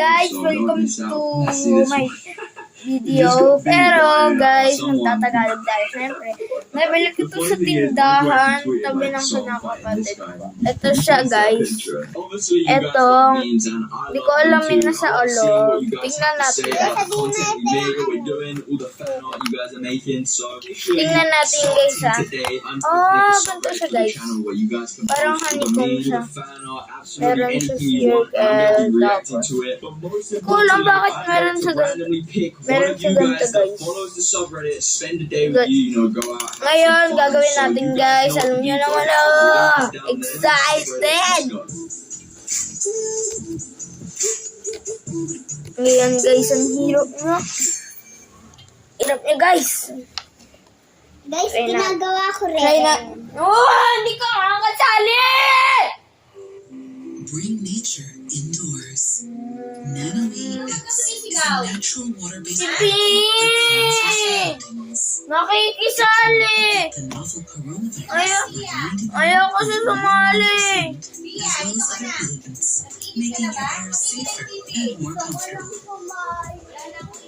Guys, welcome to my video. Pero guys, magtatagalog tayo. Siyempre, nabili ko ito sa tindahan. Tabi ng kinakapatid ko. Ito siya guys. Ito, di ko alam yun na sa ulo. Tingnan natin. Tingnan natin guys ha. Oh, ganito siya guys. Parang honeycomb siya. Meron siya circle. Tapos, di ko alam bakit meron siya ganito. Meron siya ganito guys. Good. Ngayon, gagawin natin guys. Alam niyo naman excited! Ngayon guys, ang hirap nyo. Hirap nyo guys. Guys, ginagawa ko rin. Try na. Oh, hindi ka makakasali! Bring nature indoors. Nanoe X is a natural water-based Sipi! Nakikisali! the novel coronavirus Ayaw kasi sumali. as well as other pollutants, making your air safer and more comfortable.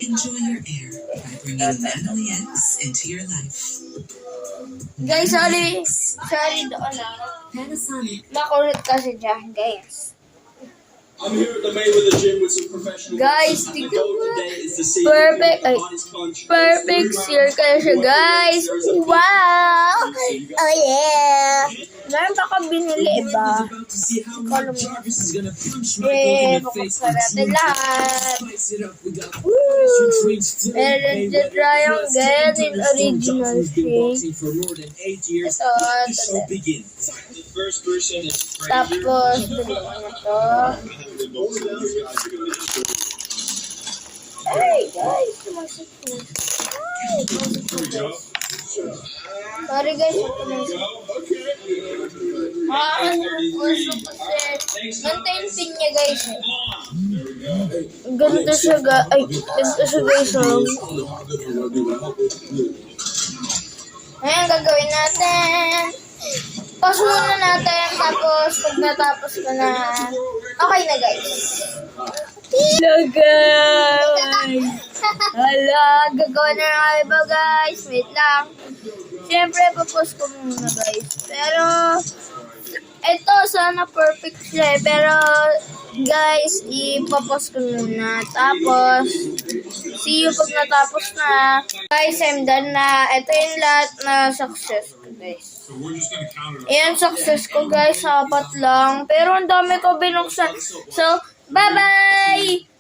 Enjoy your air by bringing Nanoe X into your life. Guys, sorry. Sorry doon Panasonic. Makulit kasi dyan, guys. I'm here at the Mayweather gym with some professionals. Guys, The tignan goal mo. today is to see Perfect. the Ay, hardest punch. perfect circle siya, guys. Wow! Oh, yeah! Meron pa ka binili, ba? Follow mo. Papaksa natin lahat. Woo! Meron dyan tayong Ganin Original Shake. Ito, The first person is tapos, dalawa na to. Ay, guys, tumasok ko. Ay, tumasok ko, guys. Sorry, guys, tumasok. Usok kasi. Ganito yung pin niya, guys. Ganito siya, guys. Ay, ganito siya, guys. Ngayon, gagawin natin. Pause muna natin. Tapos, pag natapos ko na, okay na, guys. Hello, guys. Hala, gagawa na nga iba, guys. Wait lang. Siyempre, papause ko muna, guys. Pero, ito, sana perfect siya. Pero, guys, ipapause ko muna. Tapos, see you pag natapos na. Guys, I'm done na. Ito yung lahat na success ko, guys. Ayan, success ko, guys. 4 lang. Pero, ang dami ko binuksan. So, bye-bye!